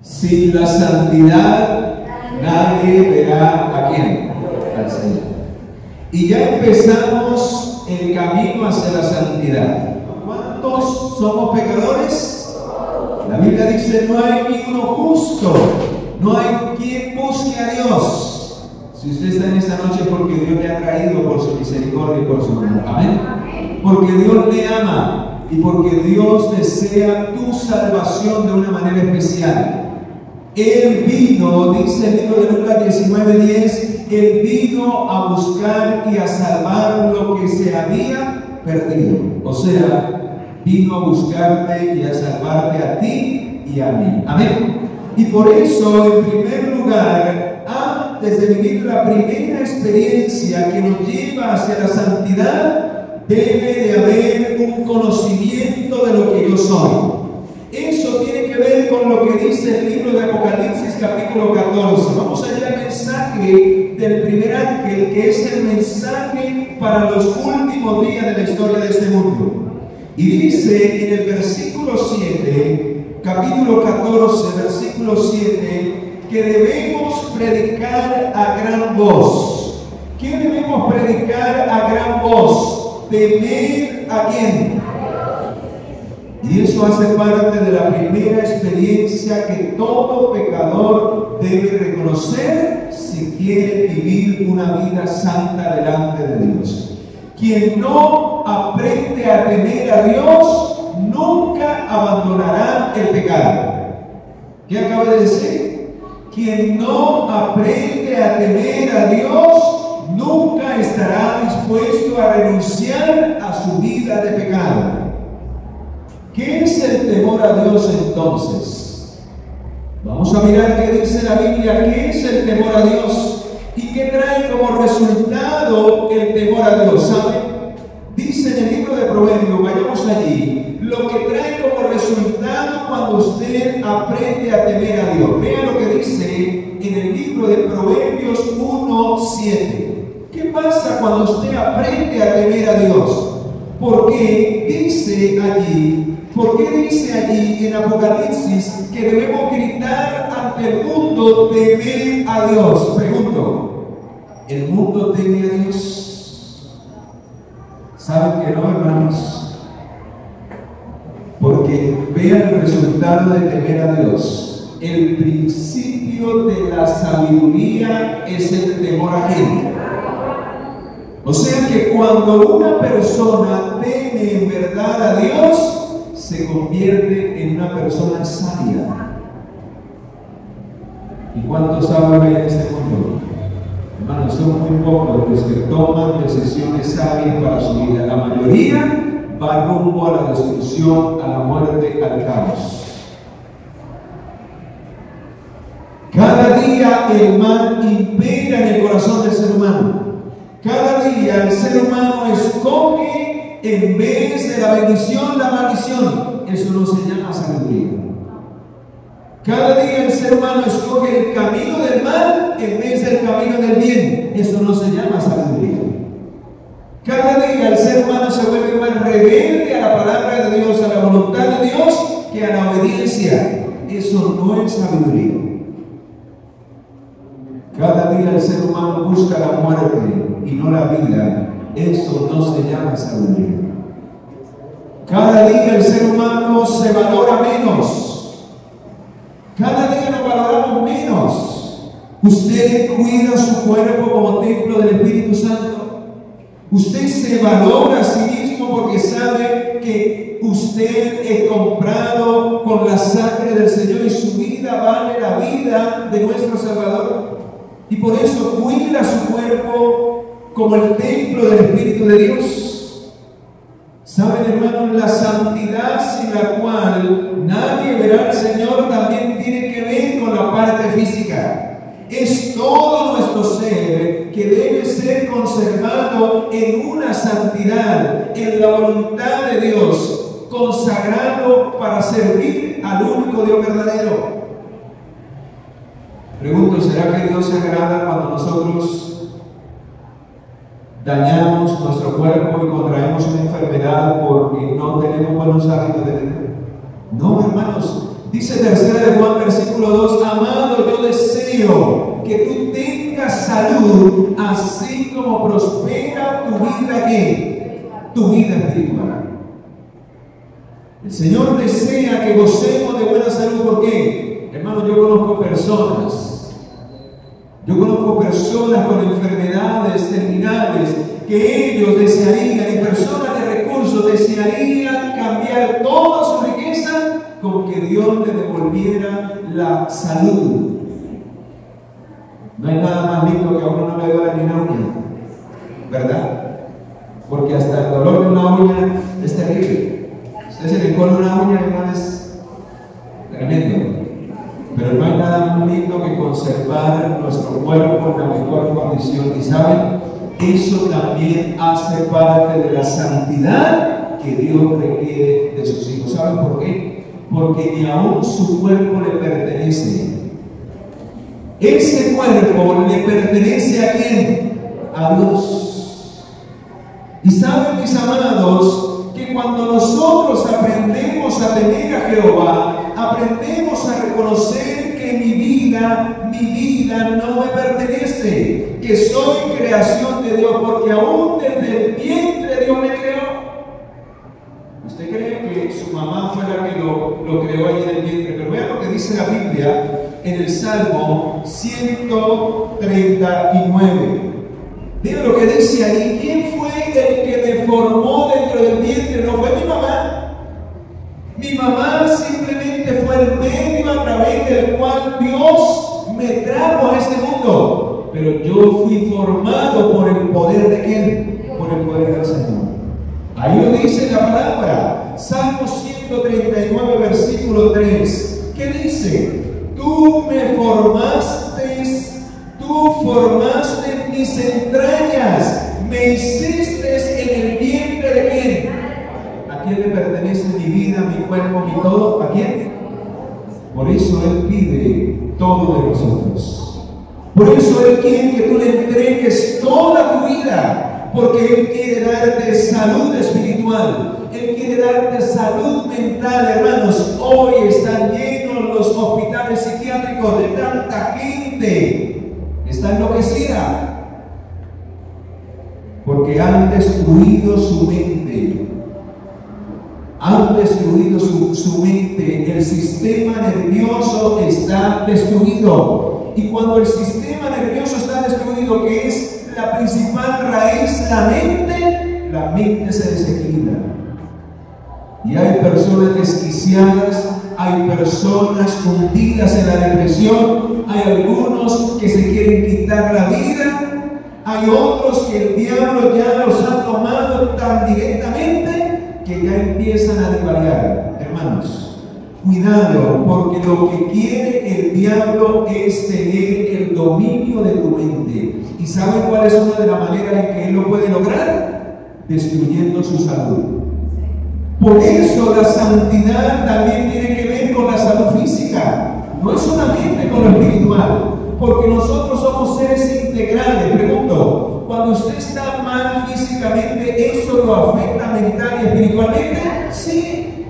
Sin la santidad nadie verá a quién, al Señor. Y ya empezamos el camino hacia la santidad. ¿Cuántos somos pecadores? La Biblia dice: no hay ni uno justo, no hay quien busque a Dios. Si usted está en esta noche, porque Dios le ha traído por su misericordia y por su amor. Amén. Porque Dios le ama y porque Dios desea tu salvación de una manera especial. Él vino, dice el libro de Lucas 19:10, Él vino a buscar y a salvar lo que se había perdido. O sea, vino a buscarte y a salvarte a ti y a mí. Amén. Y por eso, en primer lugar, antes de vivir la primera experiencia que nos lleva hacia la santidad, debe de haber un conocimiento de lo que yo soy. Eso tiene que ver con lo que dice el libro de Apocalipsis capítulo 14. Vamos allá al mensaje del primer ángel, que es el mensaje para los últimos días de la historia de este mundo. Y dice en el versículo 7, capítulo 14, versículo 7, que debemos predicar a gran voz. ¿Qué debemos predicar a gran voz? ¿Temer a quién? Y eso hace parte de la primera experiencia que todo pecador debe reconocer si quiere vivir una vida santa delante de Dios. Quien no aprende a temer a Dios nunca abandonará el pecado. ¿Qué acabo de decir? Quien no aprende a temer a Dios nunca estará dispuesto a renunciar a su vida de pecado. ¿Qué es el temor a Dios entonces? Vamos a mirar qué dice la Biblia. ¿Qué es el temor a Dios? ¿Y qué trae como resultado el temor a Dios? ¿Saben? Dice en el libro de Proverbios, vayamos allí, lo que trae como resultado cuando usted aprende a temer a Dios. Vean lo que dice en el libro de Proverbios 1:7. ¿Qué pasa cuando usted aprende a temer a Dios? Porque dice allí, ¿por qué dice allí en Apocalipsis que debemos gritar ante el mundo, temer a Dios? Pregunto, ¿el mundo teme a Dios? ¿Saben que no, hermanos? Porque vean el resultado de temer a Dios. El principio de la sabiduría es el temor ajeno. O sea que cuando una persona teme en verdad a Dios, se convierte en una persona sabia. ¿Y cuántos saben en este mundo? Hermanos, son muy pocos los que toman decisiones sabias para su vida. La mayoría va rumbo a la destrucción, a la muerte, al caos. Cada día el mal impera en el corazón del ser humano. Cada día el ser humano escoge, en vez de la bendición, la maldición. Eso no se llama sabiduría. Cada día el ser humano escoge el camino del mal en vez del camino del bien. Eso no se llama sabiduría. Cada día el ser humano se vuelve más rebelde a la palabra de Dios, a la voluntad de Dios, que a la obediencia. Eso no es sabiduría. Cada día el ser humano busca la muerte y no la vida. Eso no se llama sabiduría. Cada día el ser humano se valora menos. Cada día nos valoramos menos. Usted cuida su cuerpo como templo del Espíritu Santo. Usted se valora a sí mismo porque sabe que usted es comprado con la sangre del Señor y su vida vale la vida de nuestro Salvador. Y por eso cuida su cuerpo como el templo del Espíritu de Dios. Saben, hermanos, la santidad sin la cual nadie verá al Señor también tiene que ver con la parte física. Es todo nuestro ser que debe ser conservado en una santidad, en la voluntad de Dios, consagrado para servir al único Dios verdadero. Pregunto, ¿será que Dios se agrada cuando nosotros dañamos nuestro cuerpo y contraemos una enfermedad porque no tenemos buenos hábitos de vida? No, hermanos, Dice 3 Juan versículo 2, amado, yo deseo que tú tengas salud, así como prospera tu vida, ¿qué? Tu vida espiritual. El Señor desea que gocemos de buena salud. ¿Por qué? Hermano, yo conozco personas con enfermedades terminales que ellos desearían, y personas de recursos desearían cambiar toda su riqueza con que Dios le devolviera la salud. No hay nada más lindo que a uno no le duele ni una uña, ¿verdad? Porque hasta el dolor de una uña es terrible. Usted se le pone una uña y no es tremendo. Pero no hay nada más lindo que conservar nuestro cuerpo en la mejor condición. Y saben, eso también hace parte de la santidad que Dios requiere de sus hijos. ¿Saben por qué? Porque ni aún su cuerpo le pertenece. Ese cuerpo le pertenece ¿a quién? A Dios. Y saben, mis amados, que cuando nosotros aprendemos a temer a Jehová, aprendemos a reconocer que mi vida no me pertenece, que soy creación de Dios, porque aún desde el vientre Dios me creó. ¿Usted cree que su mamá fue la que lo creó allí en el vientre? Pero vean lo que dice la Biblia en el Salmo 139. Diga lo que dice ahí. ¿Quién fue el que me formó dentro del vientre? No fue mi mamá. Mi mamá simplemente fue el medio a través del cual Dios me trajo a este mundo. Pero yo fui formado por el poder de ¿quién? Por el poder del Señor. Ahí lo dice la palabra. Salmo 139, versículo 3. ¿Qué dice? Tú formaste mis entrañas, me hiciste en el vientre de ¿quién? ¿A quién le pertenece mi vida, mi cuerpo, mi todo? ¿A quién? Por eso Él pide todo de nosotros. Por eso Él quiere que tú le entregues toda tu vida, porque Él quiere darte salud espiritual, Él quiere darte salud mental, hermanos. Hoy están llenos los hospitales psiquiátricos de tanta gente. Está enloquecida porque han destruido su mente. Han destruido su mente. El sistema nervioso está destruido. Y cuando el sistema nervioso está destruido, que es la principal raíz, la mente se desequilibra. Y hay personas desquiciadas, hay personas hundidas en la depresión, hay algunos que se quieren quitar la vida, hay otros que el diablo ya los ha tomado tan directamente que ya empiezan a divariar. Hermanos, cuidado, porque lo que quiere el diablo es tener el dominio de tu mente. ¿Y saben cuál es una de las maneras en que él lo puede lograr? Destruyendo su salud. Por eso la santidad también tiene que ver con la salud física, no es solamente con lo espiritual, porque nosotros somos seres integrales. Pregunto, cuando usted está mal físicamente, ¿eso lo afecta mental y espiritualmente? Sí.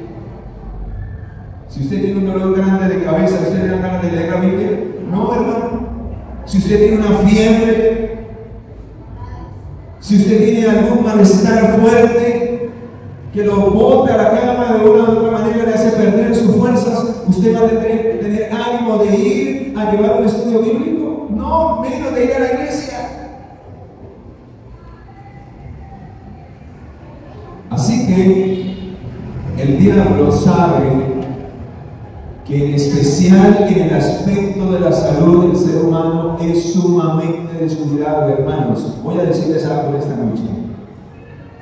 Si usted tiene un dolor grande de cabeza, ¿usted le da ganas de leer la Biblia? No, hermano. Si usted tiene una fiebre, si usted tiene algún malestar fuerte que lo bota a la cama de una u otra manera, le hace perder sus fuerzas, ¿usted va a tener ánimo de ir a llevar un estudio bíblico? No, menos de ir a la iglesia. Así que el diablo sabe que en especial en el aspecto de la salud del ser humano es sumamente descuidado, hermanos. Voy a decirles algo esta noche.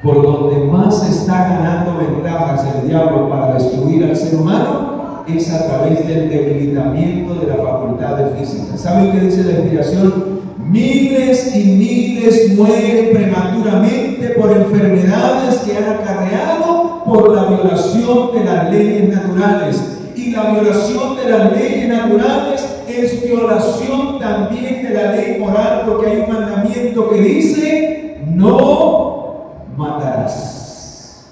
Por donde más está ganando ventajas el diablo para destruir al ser humano es a través del debilitamiento de la facultad física. ¿Saben qué dice la inspiración? Miles y miles mueren prematuramente por enfermedades que han acarreado por la violación de las leyes naturales. Y la violación de las leyes naturales es violación también de la ley moral, porque hay un mandamiento que dice: no matarás.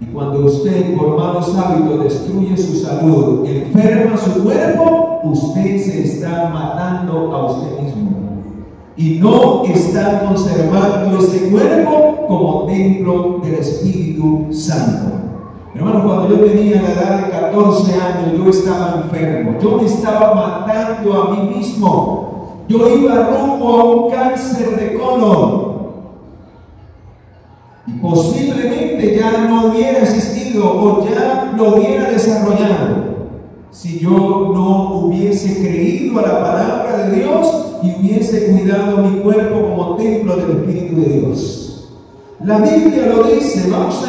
Y cuando usted por malos hábitos destruye su salud, enferma su cuerpo, usted se está matando a usted mismo. Y no está conservando ese cuerpo como templo del Espíritu Santo. Hermanos, cuando yo tenía la edad de 14 años, yo estaba enfermo. Yo me estaba matando a mí mismo. Yo iba rumbo a un cáncer de colon. Y posiblemente ya no hubiera existido o ya lo hubiera desarrollado si yo no hubiese creído a la palabra de Dios y hubiese cuidado mi cuerpo como templo del Espíritu de Dios. La Biblia lo dice. Vamos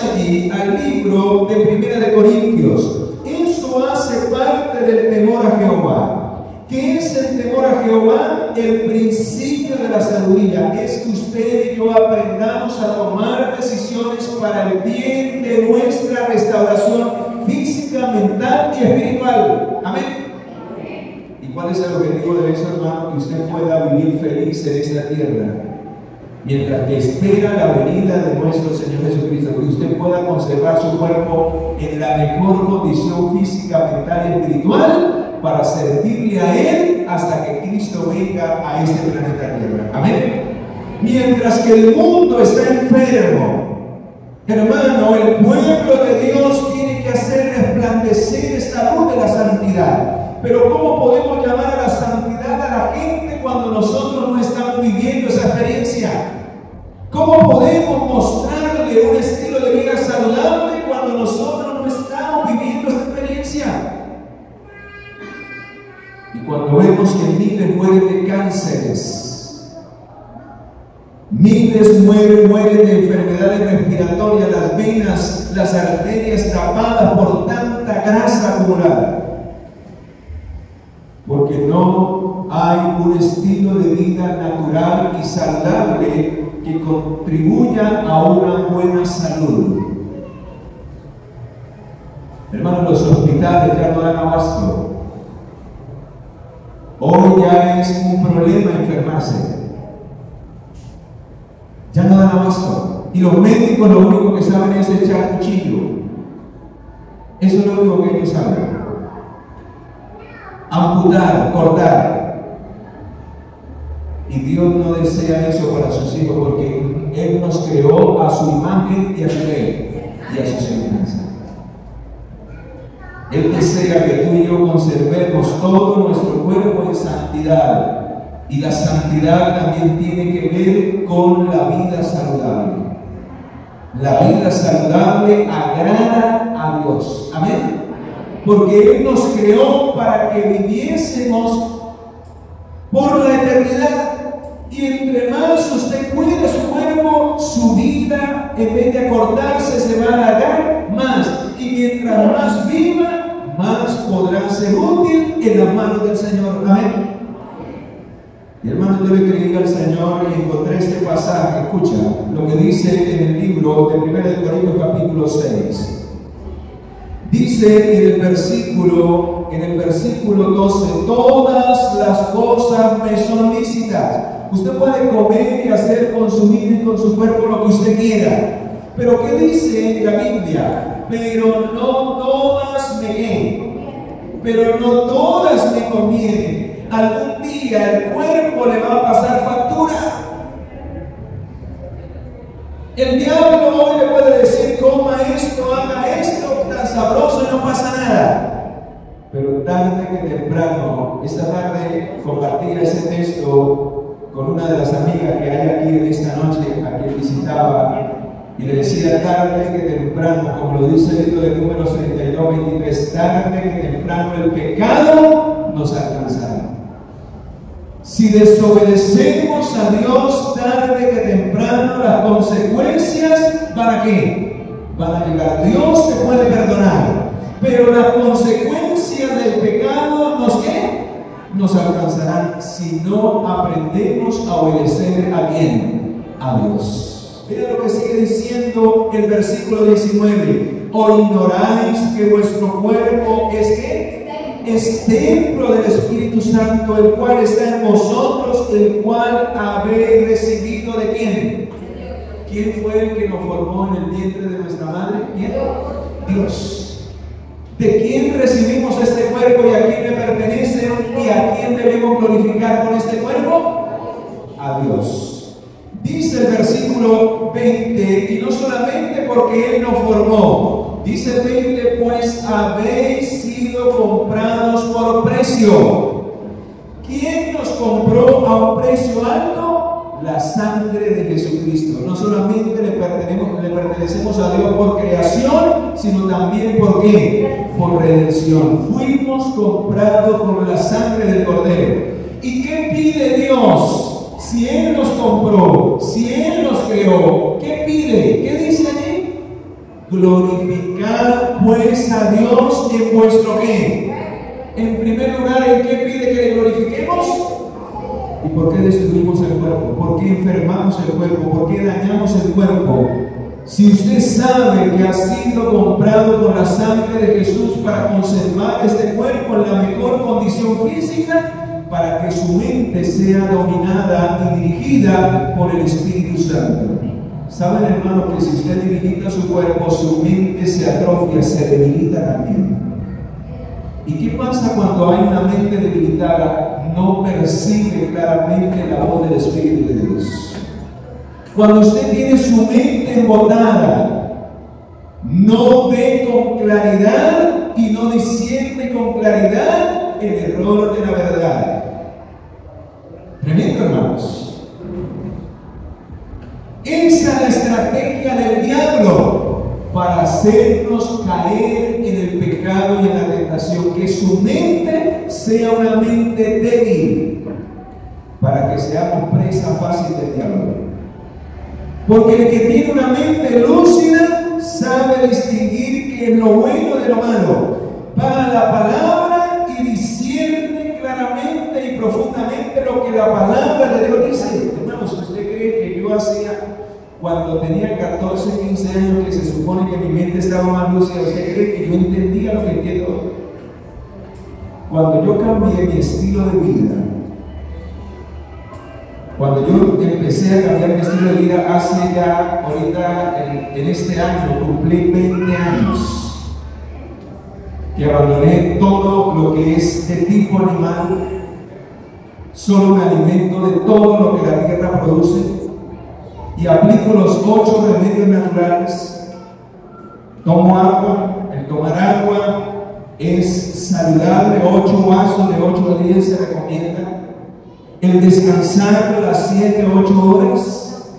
allí al libro de 1 de Corintios. Eso hace parte del temor a Jehová. ¿Qué es el temor a Jehová? El principio de la sabiduría es que usted y yo aprendamos a tomar decisiones para el bien de nuestra restauración física, mental y espiritual. Amén. ¿Y cuál es el objetivo de eso, hermano? Que usted pueda vivir feliz en esta tierra mientras que espera la venida de nuestro Señor Jesucristo, que usted pueda conservar su cuerpo en la mejor condición física, mental y espiritual para servirle a Él hasta que Cristo venga a este planeta Tierra. Amén. Mientras que el mundo está enfermo, hermano, el pueblo de Dios tiene que hacer resplandecer esta luz de la santidad. Pero ¿cómo podemos llamar a la santidad a la gente cuando nosotros no estamos viviendo esa experiencia? ¿Cómo podemos mostrarle un estilo de vida saludable cuando nosotros no estamos viviendo esta experiencia? Y cuando vemos que miles mueren de cánceres, miles mueren de enfermedades respiratorias, las venas, las arterias tapadas por tanta grasa acumulada, porque no hay un estilo de vida natural y saludable que contribuya a una buena salud. Hermanos, los hospitales ya no dan abasto. Hoy ya es un problema enfermarse. Ya no dan abasto. Y los médicos lo único que saben es echar cuchillo. Eso es lo único que ellos saben. Amputar, cortar. Y Dios no desea eso para sus hijos, porque Él nos creó a su imagen y a su ley y a su semejanza. Él desea que tú y yo conservemos todo nuestro cuerpo en santidad. Y la santidad también tiene que ver con la vida saludable. La vida saludable agrada a Dios. Amén. Porque Él nos creó para que viviésemos por la eternidad. Y entre más usted cuida su cuerpo, su vida, en vez de acortarse, se va a alargar más. Y mientras más viva, más podrá ser útil en las manos del Señor. Amén. Y hermano, yo le creí al Señor y encontré este pasaje. Escucha lo que dice en el libro de 1 de Corintios capítulo 6. Dice en el versículo 12, todas las cosas me son lícitas. Usted puede comer y hacer, consumir con su cuerpo lo que usted quiera. Pero ¿qué dice la Biblia? Pero no todas me convienen. Algún día el cuerpo le va a pasar factura. El diablo hoy le puede decir, coma esto, haga esto, tan sabroso y no pasa nada. Pero tarde que temprano, esta tarde compartí ese texto con una de las amigas que hay aquí en esta noche, a quien visitaba, y le decía, tarde que temprano, como lo dice el libro de Números 32:23, tarde que temprano el pecado nos alcanzará. Si desobedecemos a Dios, tarde que temprano las consecuencias, ¿para qué? Van a llegar. Dios te puede perdonar, pero las consecuencias del pecado nos alcanzarán si no aprendemos a obedecer a quién, a Dios. Mira lo que sigue diciendo el versículo 19. ¿O ignoráis que vuestro cuerpo es qué? Es templo del Espíritu Santo, el cual está en vosotros, el cual habéis recibido de quién. ¿quién fue el que nos formó en el vientre de nuestra madre? ¿Quién? Dios. ¿De quién recibimos este cuerpo y a quién le pertenece y a quién debemos glorificar con este cuerpo? A Dios. Dice el versículo 20, y no solamente porque Él nos formó, dice el 20, pues habéis sido comprados por precio. ¿Quién nos compró a un precio alto? La sangre de Jesucristo. No solamente le pertenecemos a Dios por creación, sino también ¿por qué? Por redención. Fuimos comprados por la sangre del Cordero. ¿Y qué pide Dios? Si Él nos compró, si Él nos creó, ¿qué pide? ¿Qué dice allí? Glorificad pues a Dios en vuestro ¿qué? En primer lugar, ¿en qué pide que le glorifiquemos? ¿Y por qué destruimos el cuerpo? ¿Por qué enfermamos el cuerpo? ¿Por qué dañamos el cuerpo? Si usted sabe que ha sido comprado con la sangre de Jesús para conservar este cuerpo en la mejor condición física, para que su mente sea dominada y dirigida por el Espíritu Santo. ¿Saben, hermano, que si usted dirigita su cuerpo, su mente se atrofia, se debilita también? ¿Y qué pasa cuando hay una mente debilitada? No percibe claramente la voz del Espíritu de Dios. Cuando usted tiene su mente embotada, no ve con claridad y no discierne con claridad el error de la verdad. Tremendo, hermanos. Esa es la estrategia del diablo para hacernos caer en el pecado y en la tentación, que su mente sea una mente débil, para que seamos presa fácil del diablo. Porque el que tiene una mente lúcida sabe distinguir qué es lo bueno de lo malo, va a la palabra y discierne claramente y profundamente lo que la palabra de Dios dice. Hermanos, ¿usted cree que yo hacía cuando tenía 14, 15 años, que se supone que mi mente estaba más lúcida? ¿Usted cree que yo entendía lo que entiendo hoy? Cuando yo cambié mi estilo de vida, cuando yo empecé a cambiar mi estilo de vida hace ya, ahorita en este año, cumplí 20 años, que abandoné todo lo que es de tipo animal, solo me alimento de todo lo que la tierra produce y aplico los 8 remedios naturales. Tomo agua, el tomar agua es saludable, 8 vasos de 8 a 10 se recomienda. El descansar las 7 o 8 horas,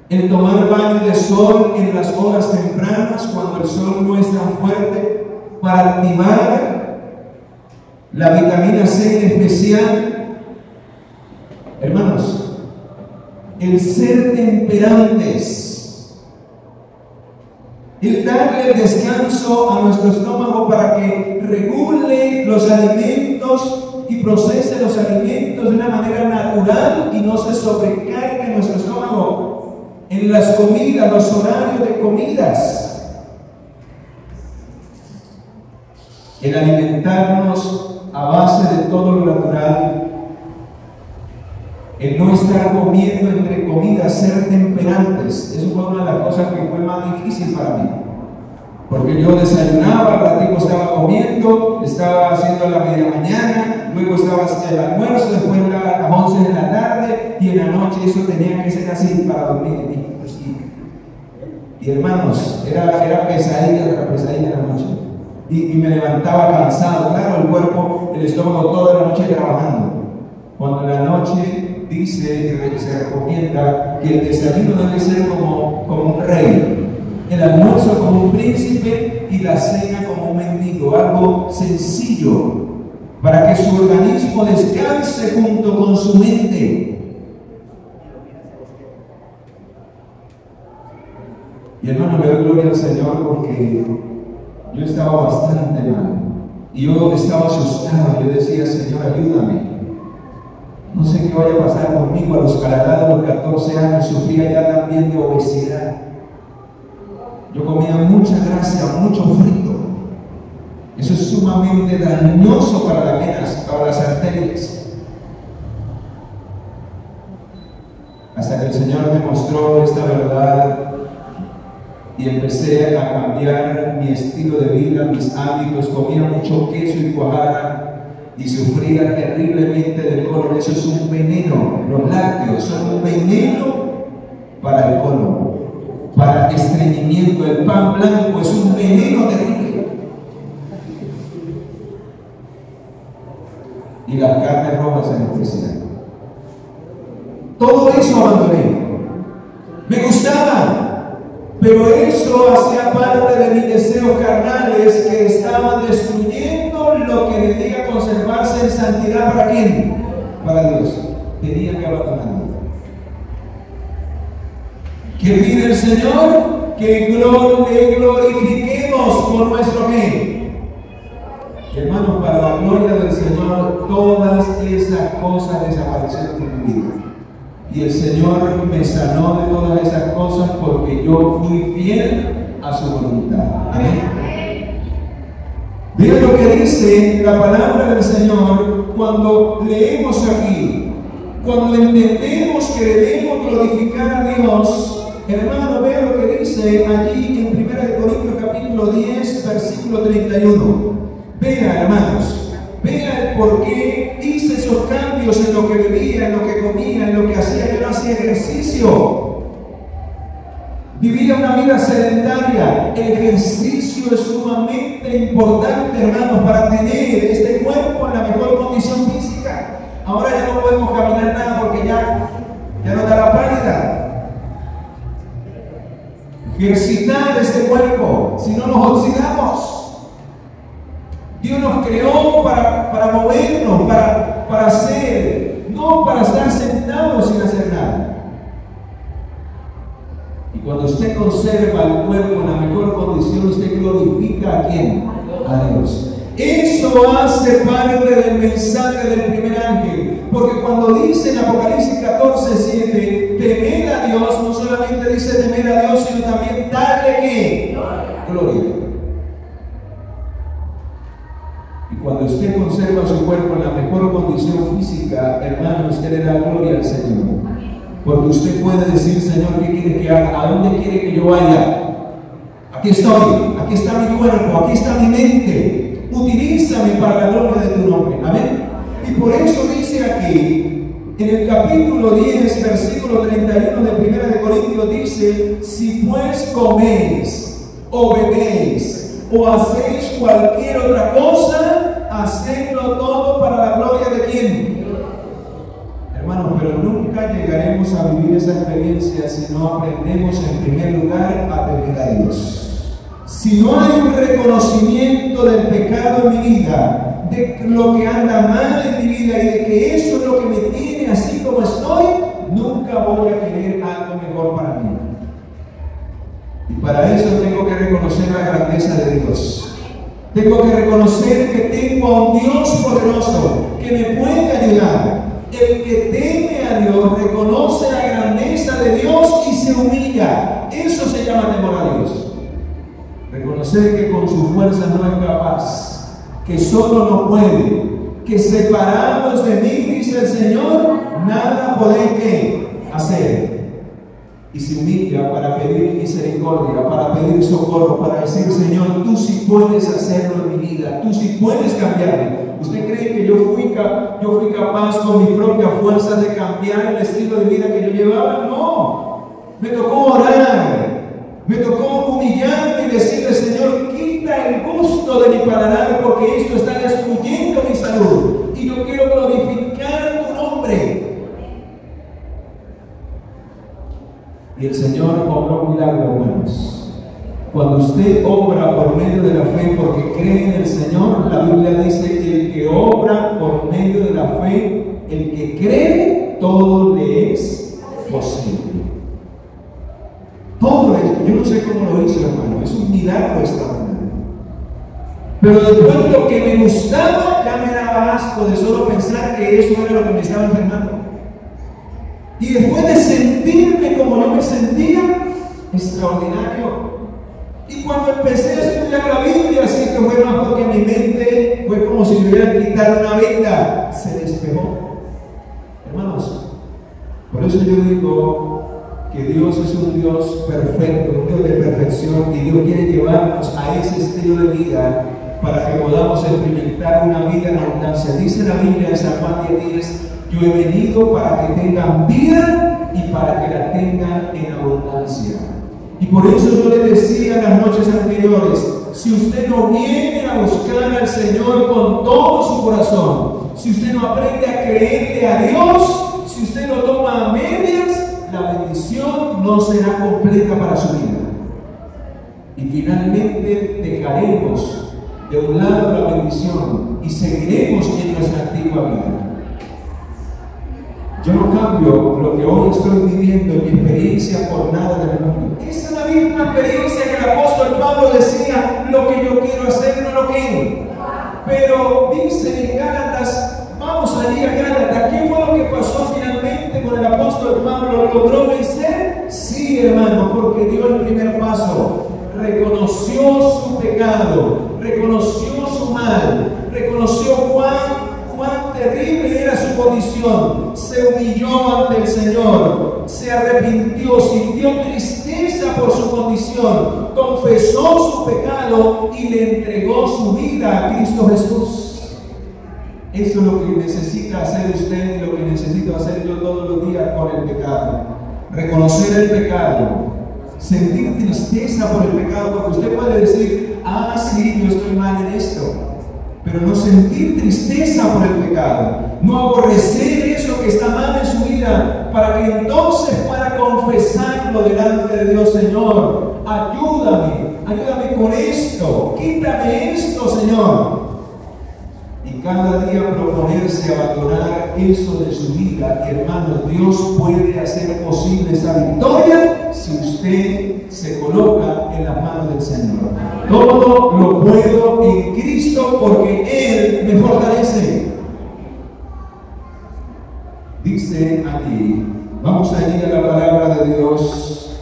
el tomar baño de sol en las horas tempranas cuando el sol no es tan fuerte, para activar la vitamina C en especial. Hermanos, el ser temperantes, el darle el descanso a nuestro estómago para que regule los alimentos y procese los alimentos de una manera natural y no se sobrecargue nuestro estómago en las comidas, los horarios de comidas. El alimentarnos a base de todo lo natural, el no estar comiendo entre comidas, ser temperantes. Eso fue una de las cosas que fue más difícil para mí, porque yo desayunaba, al ratito estaba comiendo, estaba haciendo la media mañana, luego estaba haciendo el almuerzo, después a las 11 de la tarde, y en la noche eso tenía que ser así para dormir. Y hermanos, era pesadilla tras pesadilla en la noche. Y me levantaba cansado, claro, el cuerpo, el estómago toda la noche trabajando. Cuando en la noche dice y se recomienda que el desayuno debe ser como un rey, el almuerzo como un príncipe y la cena como un mendigo, algo sencillo para que su organismo descanse junto con su mente. Y hermano, le doy gloria al Señor porque yo estaba bastante mal y yo estaba asustado. Yo decía: Señor, ayúdame. No sé qué vaya a pasar conmigo. A los caladados, a los 14 años, sufría ya también de obesidad. Yo comía mucha grasa, mucho frito. Eso es sumamente dañoso para las venas, para las arterias. Hasta que el Señor me mostró esta verdad y empecé a cambiar mi estilo de vida, mis hábitos. Comía mucho queso y cuajada y sufría terriblemente del colon. Eso es un veneno. Los lácteos son un veneno para el colon, para estreñimiento. El pan blanco es un veneno terrible. Y las carnes rojas en especial. Todo eso abandoné. Me gustaba, pero eso hacía parte de mis deseos carnales que estaban destruyendo lo que debía conservarse en santidad. ¿Para quién? Para Dios. Tenía que abandonarlo. ¿Qué pide el Señor? Que le glorifiquemos por nuestro bien. Hermanos, para la gloria del Señor, todas esas cosas desaparecieron de mi vida. Y el Señor me sanó de todas esas cosas porque yo fui fiel a su voluntad. Amén. Vean lo que dice la palabra del Señor cuando leemos aquí. Cuando entendemos que debemos glorificar a Dios, hermano, vean lo que dice allí en 1 Corintios capítulo 10, versículo 31. Vean, hermanos, vean por qué hice esos cambios en lo que bebía, en lo que comía, en lo que hacía. Yo no hacía ejercicio. Vivía una vida sedentaria. El ejercicio es sumamente importante, hermanos, para tener este cuerpo en la mejor condición física. Ahora ya no podemos caminar nada porque ya no da la pálida. Ejercitar este cuerpo, si no nos oxidamos. Dios nos creó para movernos, para hacer, no para estar sentados sin hacer nada. Y cuando usted conserva el cuerpo en la mejor condición, usted glorifica ¿a quién? A Dios. Eso hace parte del mensaje del primer ángel, porque cuando dice en Apocalipsis 14:7, temed a Dios, no solamente dice temed a Dios, sino también darle ¿qué? Gloria. Cuando usted conserva su cuerpo en la mejor condición física, hermano, usted le da gloria al Señor. Porque usted puede decir, Señor, ¿qué quiere que haga? ¿A dónde quiere que yo vaya? Aquí estoy, aquí está mi cuerpo, aquí está mi mente. Utilízame para la gloria de tu nombre. Amén. Y por eso dice aquí, en el capítulo 10, versículo 31 de 1 Corintios, dice, si pues coméis o bebéis o hacéis cualquier otra cosa, hacedlo todo para la gloria de quién. Hermanos, pero nunca llegaremos a vivir esa experiencia si no aprendemos en primer lugar a temer a Dios. Si no hay un reconocimiento del pecado en mi vida, de lo que anda mal en mi vida y de que eso es lo que me tiene así como estoy, nunca voy a querer algo mejor para mí. Y para eso tengo que reconocer la grandeza de Dios. Tengo que reconocer que tengo a un Dios poderoso que me puede ayudar. El que teme a Dios reconoce la grandeza de Dios y se humilla. Eso se llama temor a Dios. Reconocer que con su fuerza no es capaz, que solo no puede, que separados de mí, dice el Señor, nada podéis hacer. Y se humilla para pedir misericordia, para pedir socorro, para decir, Señor, tú sí puedes hacerlo en mi vida, tú sí puedes cambiarme. ¿Usted cree que yo fui capaz con mis propias fuerzas de cambiar el estilo de vida que yo llevaba? No, me tocó orar, me tocó humillarme y decirle, Señor, quita el gusto de mi paladar porque esto está destruyendo mi salud y yo quiero glorificar tu nombre. Y el Señor obró un milagro, hermanos. Cuando usted obra por medio de la fe porque cree en el Señor, la Biblia dice que el que obra por medio de la fe, el que cree, todo le es posible. Todo esto, yo no sé cómo lo hizo, hermano, es un milagro extraordinario. Pero después lo que me gustaba ya me daba asco de solo pensar que eso era lo que me estaba enfermando. Y después de sentirme como yo me sentía, extraordinario. Y cuando empecé a estudiar la Biblia, así que fue más porque mi mente fue como si me hubieran quitado una venda, se despejó. Hermanos, por eso yo digo que Dios es un Dios perfecto, un Dios de perfección, y Dios quiere llevarnos a ese estilo de vida para que podamos experimentar una vida en abundancia. Dice la Biblia en San Juan 10:10, yo he venido para que tengan vida y para que la tengan en abundancia. Y por eso yo le decía en las noches anteriores, si usted no viene a buscar al Señor con todo su corazón, si usted no aprende a creerle a Dios, si usted lo toma a medias, la bendición no será completa para su vida. Y finalmente dejaremos de un lado la bendición y seguiremos en nuestra antigua vida. Yo no cambio lo que hoy estoy viviendo en mi experiencia por nada del mundo. Esa es la misma experiencia que el apóstol Pablo decía, lo que yo quiero hacer no lo quiero. Pero dice en Gálatas, vamos allí a Gálatas, ¿qué fue lo que pasó finalmente con el apóstol Pablo? ¿Lo logró vencer? Sí, hermano, porque dio el primer paso. Reconoció su pecado, reconoció su mal, reconoció cuán terrible era su condición, se humilló ante el Señor, se arrepintió, sintió tristeza por su condición, confesó su pecado y le entregó su vida a Cristo Jesús. Eso es lo que necesita hacer usted y lo que necesito hacer yo todos los días con el pecado. Reconocer el pecado, sentir tristeza por el pecado, porque usted puede decir, ah, sí, yo estoy mal en esto, pero no sentir tristeza por el pecado, no aborrecer eso que está mal en su vida, para que entonces pueda confesarlo delante de Dios. Señor, ayúdame con esto, quítame esto, Señor. Y cada día proponerse abandonar eso de su vida. Hermanos, Dios puede hacer posible esa victoria si usted se coloca en las manos del Señor. Todo lo puedo en Cristo porque Él me fortalece. Dice aquí, vamos a ir a la palabra de Dios.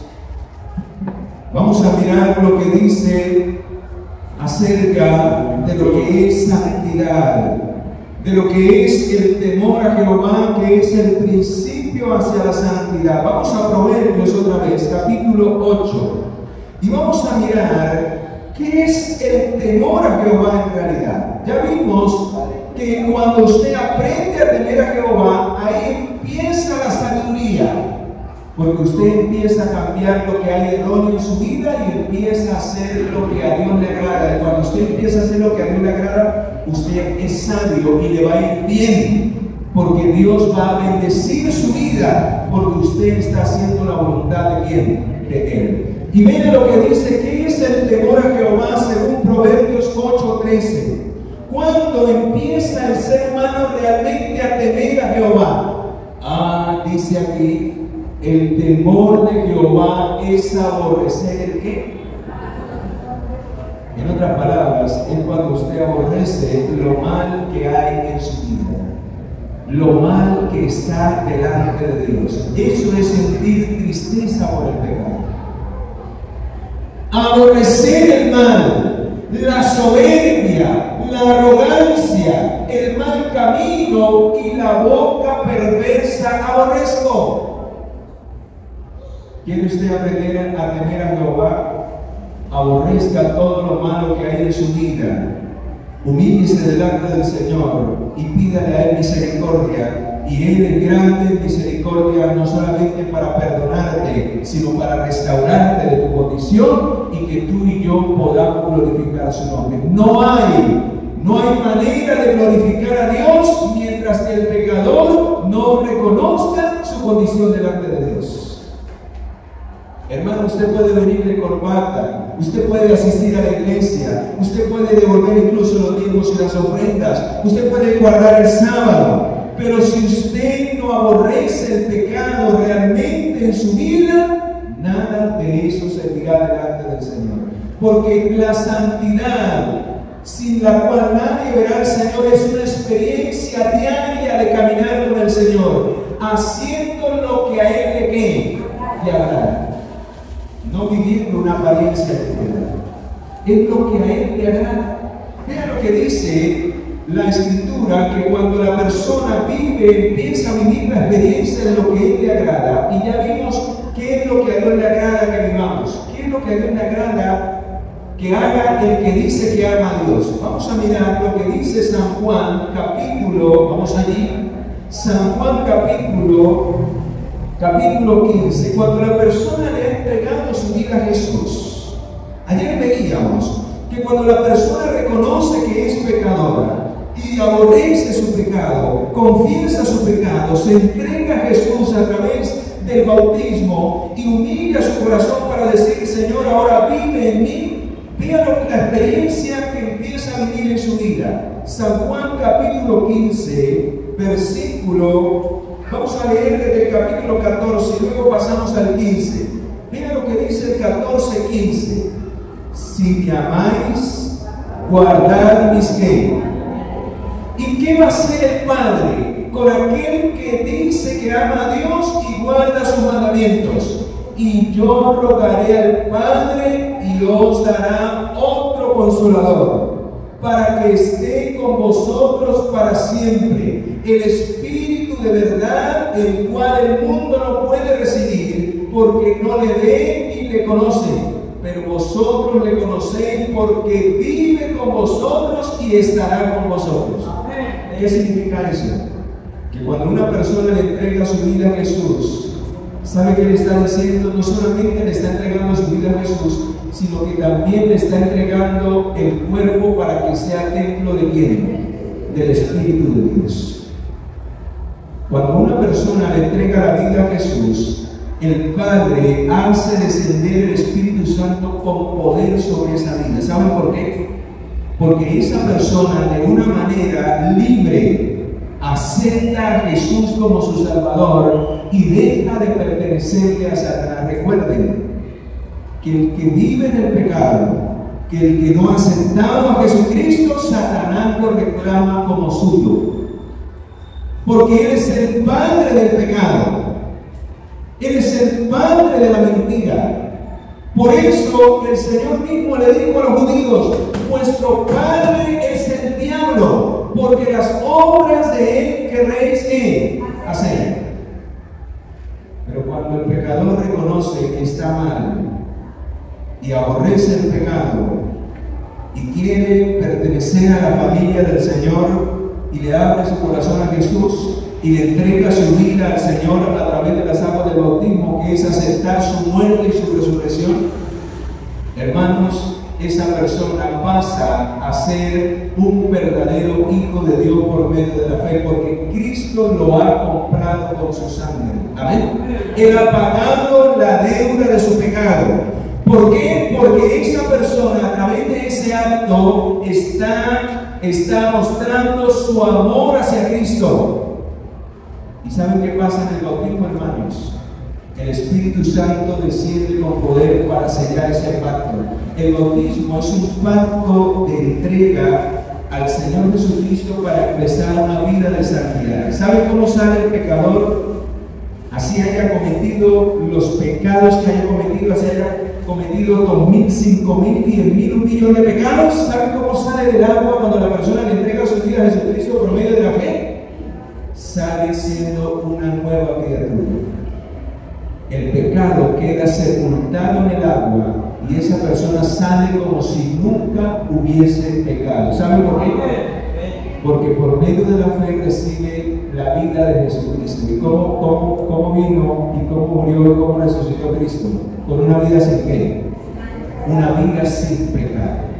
Vamos a mirar lo que dice acerca de lo que es santidad, de lo que es el temor a Jehová, que es el principio hacia la santidad. Vamos a Proverbios otra vez, capítulo 8, y vamos a mirar qué es el temor a Jehová en realidad. Ya vimos que cuando usted aprende a temer a Jehová, ahí empieza la sabiduría. Porque usted empieza a cambiar lo que hay erróneo en su vida y empieza a hacer lo que a Dios le agrada. Y cuando usted empieza a hacer lo que a Dios le agrada, usted es sabio y le va a ir bien. Porque Dios va a bendecir su vida, porque usted está haciendo la voluntad de ¿quién? De Él. Y mire lo que dice, ¿qué es el temor a Jehová según Proverbios 8:13? ¿Cuándo empieza el ser humano realmente a temer a Jehová? Dice aquí, el temor de Jehová es aborrecer el qué. En otras palabras, es cuando usted aborrece lo mal que hay en su vida, lo mal que está delante de Dios. Eso es sentir tristeza por el pecado. Aborrecer el mal, la soberbia, la arrogancia, el mal camino y la boca perversa aborrezco. ¿Quiere usted aprender a temer a Jehová? Aborrezca todo lo malo que hay en su vida. Humíllese delante del Señor y pídale a Él misericordia. Y Él es grande en misericordia, no solamente para perdonarte, sino para restaurarte de tu condición y que tú y yo podamos glorificar su nombre. No hay manera de glorificar a Dios mientras que el pecador no reconozca su condición delante de Dios. Hermano, usted puede venir de corbata, usted puede asistir a la iglesia, usted puede devolver incluso los diezmos y las ofrendas, usted puede guardar el sábado, pero si usted no aborrece el pecado realmente en su vida, nada de eso servirá delante del Señor. Porque la santidad, sin la cual nadie verá al Señor, es una experiencia diaria de caminar con el Señor, haciendo lo que a Él le agrada. No viviendo una apariencia de piedad. Es lo que a Él le agrada. Mira lo que dice la escritura que cuando la persona vive, empieza a vivir la experiencia de lo que a Él le agrada. Y ya vimos qué es lo que a Dios le agrada que vivamos. ¿Qué es lo que a Dios le agrada que haga el que dice que ama a Dios? Vamos a mirar lo que dice San Juan, capítulo, vamos allí, San Juan capítulo 15. Cuando la persona le ha entregado su vida a Jesús, ayer veíamos que cuando la persona reconoce que es pecadora y aborrece su pecado, confiesa su pecado, se entrega a Jesús a través del bautismo y humilla su corazón para decir: Señor, ahora vive en mí. Vean la experiencia que empieza a vivir en su vida. San Juan capítulo 15, versículo, vamos a leer desde el capítulo 14 y luego pasamos al 15. Vean lo que dice el 14, 15. Si me amáis, guardad mis ¿qué? ¿Y qué va a hacer el Padre con aquel que dice que ama a Dios y guarda sus mandamientos? Y yo rogaré al Padre y os dará otro consolador, para que esté con vosotros para siempre, el Espíritu de verdad, el cual el mundo no puede recibir, porque no le ve ni le conoce, pero vosotros le conocéis, porque vive con vosotros y estará con vosotros. ¿Qué significa eso? Que cuando una persona le entrega su vida a Jesús, ¿sabe qué le está diciendo? No solamente le está entregando su vida a Jesús, sino que también le está entregando el cuerpo para que sea templo de ¿quién? Del Espíritu de Dios. Cuando una persona le entrega la vida a Jesús, el Padre hace descender el Espíritu Santo con poder sobre esa vida. ¿Saben por qué? Porque esa persona, de una manera libre, acepta a Jesús como su Salvador y deja de pertenecerle a Satanás. Recuerden que el que vive en el pecado, que el que no ha aceptado a Jesucristo, Satanás lo reclama como suyo, porque Él es el padre del pecado, Él es el padre de la mentira. Por eso el Señor mismo le dijo a los judíos: vuestro padre es el diablo, porque las obras de él querréis ¿qué? Hacer. Pero cuando el pecador reconoce que está mal y aborrece el pecado y quiere pertenecer a la familia del Señor y le abre su corazón a Jesús y le entrega su vida al Señor a través de las aguas del bautismo, que es aceptar su muerte y su resurrección, hermanos, esa persona pasa a ser un verdadero hijo de Dios por medio de la fe, porque Cristo lo ha comprado con su sangre. Amén. Él ha pagado la deuda de su pecado. ¿Por qué? Porque esa persona, a través de ese acto, está mostrando su amor hacia Cristo. ¿Y saben qué pasa en el bautismo, hermanos? El Espíritu Santo desciende con poder para sellar ese pacto. El bautismo es un pacto de entrega al Señor Jesucristo para empezar una vida de santidad. ¿Sabe cómo sale el pecador? Así haya cometido los pecados que haya cometido, así haya cometido 2.000, 5.000, 10.000, 1 millón de pecados. ¿Sabe cómo sale del agua cuando la persona le entrega su vida a Jesucristo por medio de la fe? Sale siendo una nueva criatura. El pecado queda sepultado en el agua y esa persona sale como si nunca hubiese pecado. ¿Saben por qué? Porque por medio de la fe recibe la vida de Jesucristo. ¿Y cómo vino y cómo murió y cómo resucitó Cristo? Con una vida sin qué? Una vida sin pecado.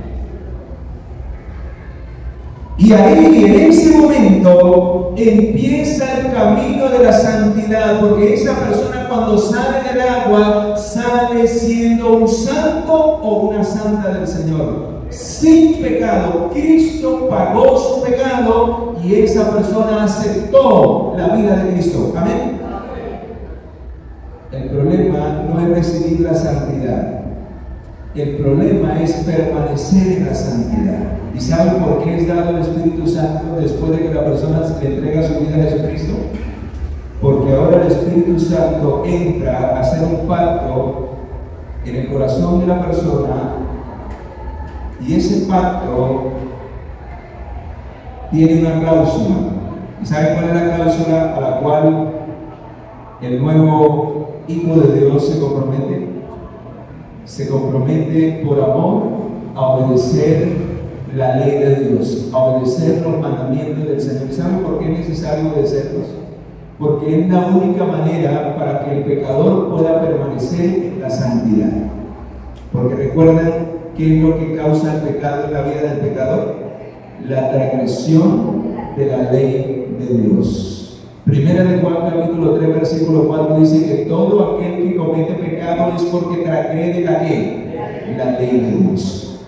Y ahí, en ese momento, empieza el camino de la santidad, porque esa persona, cuando sale del agua, sale siendo un santo o una santa del Señor, sin pecado. Cristo pagó su pecado y esa persona aceptó la vida de Cristo. Amén. El problema no es recibir la santidad. El problema es permanecer en la santidad. ¿Y saben por qué es dado el Espíritu Santo después de que la persona se le entrega su vida a Jesucristo? Porque ahora el Espíritu Santo entra a hacer un pacto en el corazón de la persona, y ese pacto tiene una cláusula. ¿Y saben cuál es la cláusula a la cual el nuevo hijo de Dios se compromete? Se compromete por amor a obedecer la ley de Dios, a obedecer los mandamientos del Señor. ¿Saben por qué es necesario obedecerlos? Porque es la única manera para que el pecador pueda permanecer en la santidad. Porque recuerdan qué es lo que causa el pecado en la vida del pecador: la transgresión de la ley de Dios. Primera de Juan capítulo 3 versículo 4 dice que todo aquel que comete pecado es porque transgrede la ley, la ley de Dios.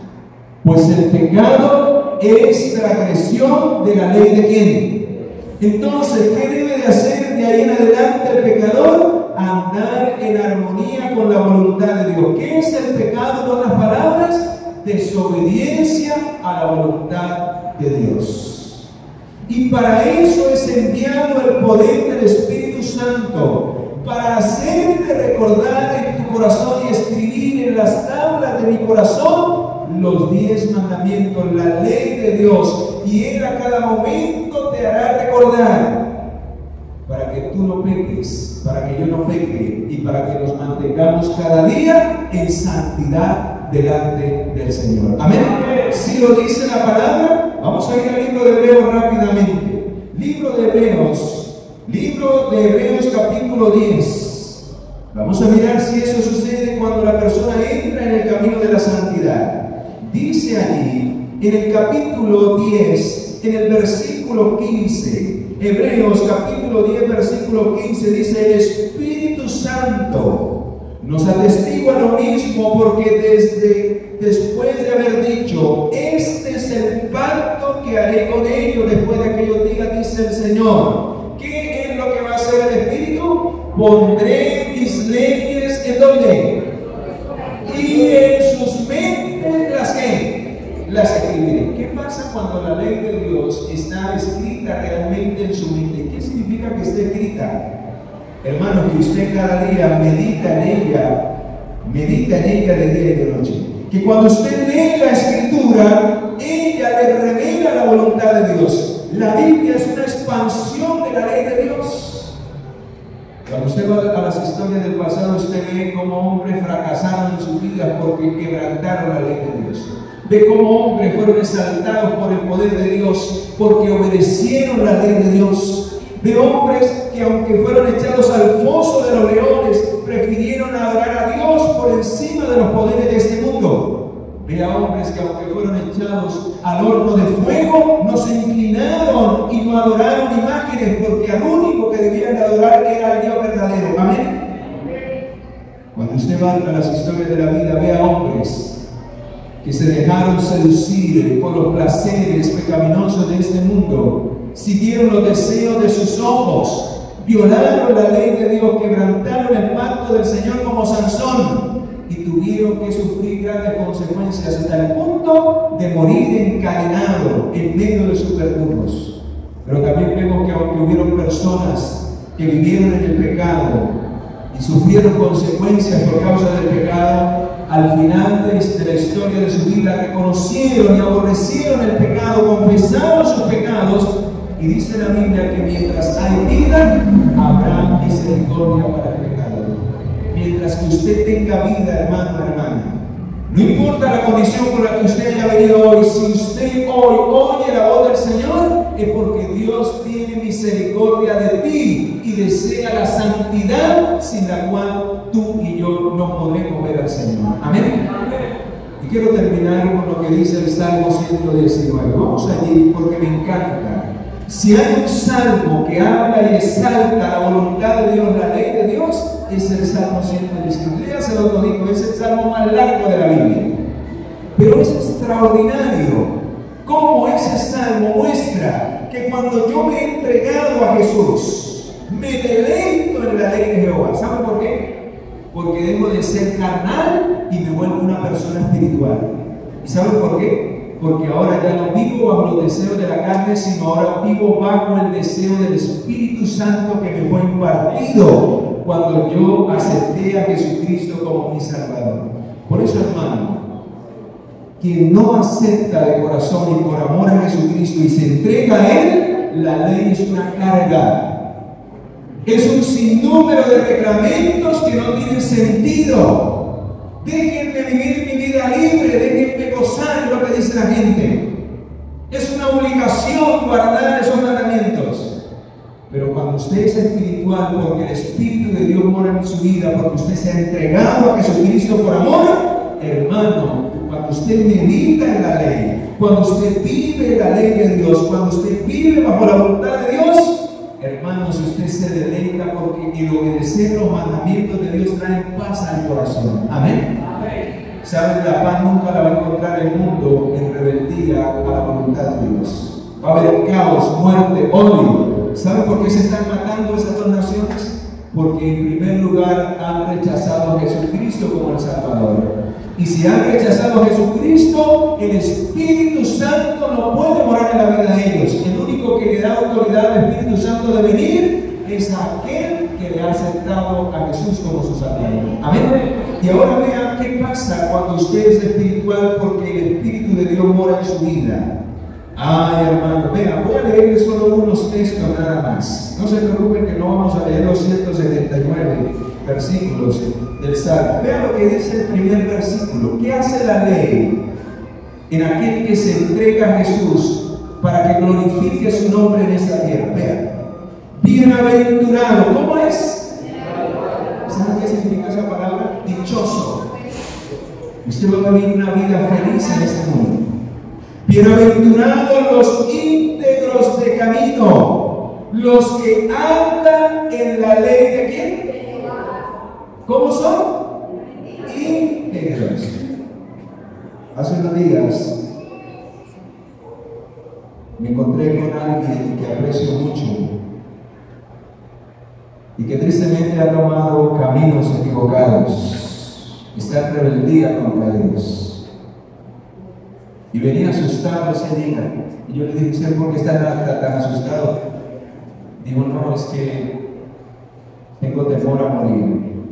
Pues el pecado es transgresión de la ley de ¿quién? Entonces, ¿qué debe de hacer de ahí en adelante el pecador? Andar en armonía con la voluntad de Dios. ¿Qué es el pecado en otras palabras? Desobediencia a la voluntad de Dios. Y para eso es enviado el poder del Espíritu Santo, para hacerte recordar en tu corazón y escribir en las tablas de mi corazón los 10 mandamientos, la ley de Dios, y Él a cada momento te hará recordar, para que tú no peques, para que yo no peque, y para que nos mantengamos cada día en santidad delante del Señor. Amén. Si lo dice la palabra, vamos a ir al libro de Hebreos rápidamente. Libro de Hebreos capítulo 10. Vamos a mirar si eso sucede cuando la persona entra en el camino de la santidad. Dice allí, en el capítulo 10, en el versículo 15, Hebreos capítulo 10, versículo 15, dice: el Espíritu Santo nos atestigua lo mismo, porque después de haber dicho, este es el pacto que haré con ellos después de aquellos días, dice el Señor. ¿Qué es lo que va a hacer el Espíritu? Pondré mis leyes ¿en dónde? Y en sus mentes las escribiré. ¿Qué pasa cuando la ley de Dios está escrita realmente en su mente? ¿Qué significa que esté escrita? Hermano, que usted cada día medita en ella de día y de noche. Que cuando usted lee la Escritura, ella le revela la voluntad de Dios. La Biblia es una expansión de la ley de Dios. Cuando usted va a las historias del pasado, usted ve cómo hombres fracasaron en su vida porque quebrantaron la ley de Dios. Ve cómo hombres fueron exaltados por el poder de Dios porque obedecieron la ley de Dios. Ve hombres que, aunque fueron echados al foso de los leones, prefirieron adorar a Dios por encima de los poderes de este mundo. Ve a hombres que, aunque fueron echados al horno de fuego, no se inclinaron y no adoraron imágenes, porque al único que debían de adorar era el Dios verdadero. Amén. Cuando usted va a las historias de la vida, ve a hombres que se dejaron seducir por los placeres pecaminosos de este mundo, siguieron los deseos de sus ojos, violaron la ley de Dios, quebrantaron el pacto del Señor como Sansón, y tuvieron que sufrir grandes consecuencias hasta el punto de morir encadenado en medio de sus perturnos. Pero también vemos que aunque hubieron personas que vivieron en el pecado y sufrieron consecuencias por causa del pecado, al final de la historia de su vida reconocieron y aborrecieron el pecado, confesaron sus pecados, y dice la Biblia que mientras hay vida, habrá misericordia para el pecador. Mientras que usted tenga vida, hermano, hermana, no importa la condición por la que usted haya venido hoy, si usted hoy oye la voz del Señor, es porque Dios tiene misericordia de ti y desea la santidad sin la cual tú y yo no podremos ver al Señor. Amén. Y quiero terminar con lo que dice el Salmo 119. Vamos allí porque me encanta. Si hay un salmo que habla y exalta la voluntad de Dios, la ley de Dios, es el Salmo 119. Léaselo todito, es el salmo más largo de la Biblia. Pero es extraordinario cómo ese salmo muestra que cuando yo me he entregado a Jesús, me deleito en la ley de Jehová. ¿Saben por qué? Porque dejo de ser carnal y me vuelvo una persona espiritual. ¿Y saben por qué? Porque ahora ya no vivo bajo los deseos de la carne, sino ahora vivo bajo el deseo del Espíritu Santo que me fue impartido cuando yo acepté a Jesucristo como mi Salvador. Por eso, hermano, quien no acepta de corazón y por amor a Jesucristo y se entrega a Él, la ley es una carga. Es un sinnúmero de reglamentos que no tienen sentido. Déjenme vivir mi vida libre, déjenme gozar lo que dice la gente. Es una obligación guardar esos mandamientos. Pero cuando usted es espiritual, porque el Espíritu de Dios mora en su vida, porque usted se ha entregado a Jesucristo por amor, hermano, cuando usted medita en la ley, cuando usted vive la ley de Dios, cuando usted vive bajo la voluntad de Dios, hermanos, usted se deleita porque el obedecer los mandamientos de Dios trae paz al corazón. Amén. ¿Saben? La paz nunca la va a encontrar el mundo en rebeldía a la voluntad de Dios. Va a haber caos, muerte, odio. ¿Saben por qué se están matando esas dos naciones? Porque en primer lugar han rechazado a Jesucristo como el Salvador. Y si han rechazado a Jesucristo, el Espíritu Santo no puede morar en la vida de ellos. El único que le da autoridad al Espíritu Santo de venir es aquel que le ha aceptado a Jesús como su Salvador. Amén. Y ahora vean qué pasa cuando usted es espiritual, porque el Espíritu de Dios mora en su vida. Ay, hermano, vean, voy a leerles solo unos textos nada más. No se preocupen que no vamos a leer los 179 versículos del Salmo. Vean lo que dice el primer versículo. ¿Qué hace la ley en aquel que se entrega a Jesús para que glorifique su nombre en esta tierra? Vean, bienaventurado, ¿cómo es? ¿Saben qué significa esa palabra? Dichoso. Usted va a vivir una vida feliz en este mundo. Bienaventurados los íntegros de camino, los que andan en la ley de ¿quién? ¿Cómo son? Íntegros. Hace unos días me encontré con alguien que aprecio mucho y que tristemente ha tomado caminos equivocados, está en rebeldía contra Dios. Y venía asustado ese día. Y yo le dije, ¿usted por qué está tan asustado? Digo, no, es que tengo temor a morir.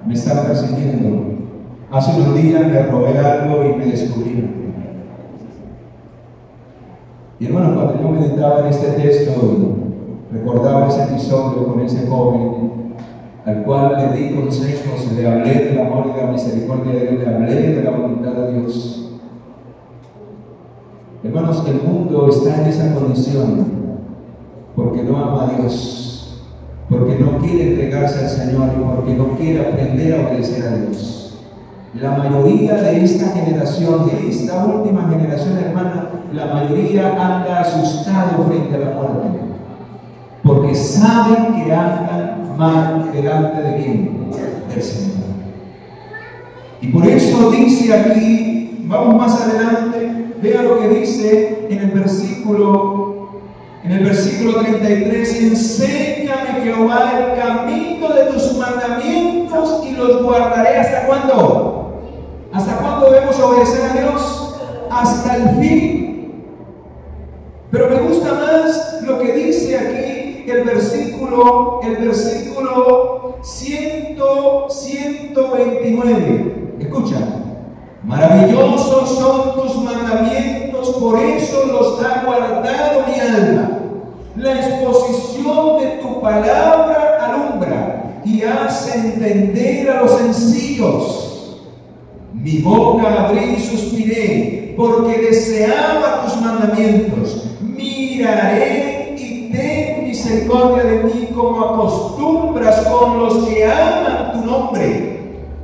Me están persiguiendo. Hace unos días me robé algo y me descubrieron. Y hermano, cuando yo meditaba en este texto, recordaba ese episodio con ese joven al cual le di consejos, le hablé del amor y de la misericordia de Dios, le hablé de la voluntad de Dios. Hermanos, que el mundo está en esa condición porque no ama a Dios, porque no quiere entregarse al Señor y porque no quiere aprender a obedecer a Dios. La mayoría de esta generación, de esta última generación, hermana, la mayoría anda asustado frente a la muerte, porque saben que andan mal delante de quién, del Señor. Y por eso dice aquí, vamos más adelante. Vea lo que dice en el versículo 33, enséñame Jehová el camino de tus mandamientos y los guardaré. ¿Hasta cuándo? ¿Hasta cuándo debemos obedecer a Dios? Hasta el fin. Pero me gusta más lo que dice aquí el versículo 129. Escucha. Maravillosos son tus mandamientos, por eso los ha guardado mi alma. La exposición de tu palabra alumbra y hace entender a los sencillos. Mi boca abrí y suspiré, porque deseaba tus mandamientos. Miraré y ten misericordia de mí, como acostumbras con los que aman tu nombre.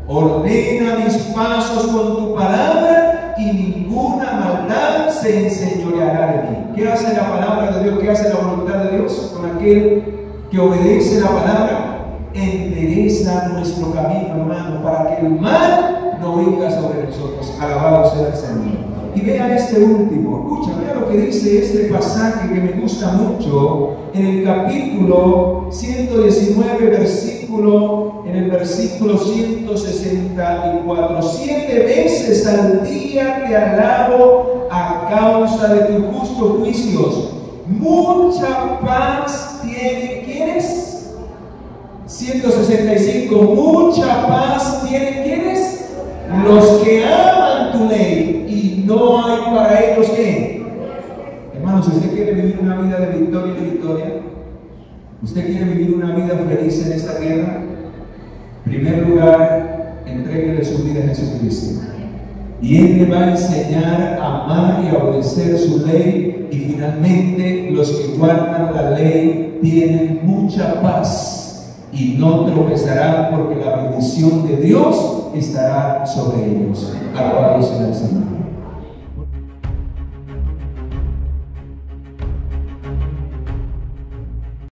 Ordena mis pasos con tu palabra y ninguna maldad se enseñoreará de mí. ¿Qué hace la palabra de Dios? ¿Qué hace la voluntad de Dios? Con aquel que obedece la palabra, endereza nuestro camino, hermano, para que el mal no venga sobre nosotros. Alabado sea el Señor. Y vean este último, escucha, vean lo que dice este pasaje que me gusta mucho en el capítulo 119, en el versículo 164. 7 veces al día te alabo a causa de tus justos juicios. Mucha paz tiene, ¿quiénes? 165. Mucha paz tienen, ¿quiénes? Los que aman tu ley y no hay para ellos ¿qué? Hermanos, si usted quiere vivir una vida de victoria en victoria, usted quiere vivir una vida feliz en esta tierra, en primer lugar, entréguele su vida a Jesucristo. Y Él le va a enseñar a amar y a obedecer su ley. Y finalmente los que guardan la ley tienen mucha paz y no tropezarán, porque la bendición de Dios estará sobre ellos. Alabados sea el Señor.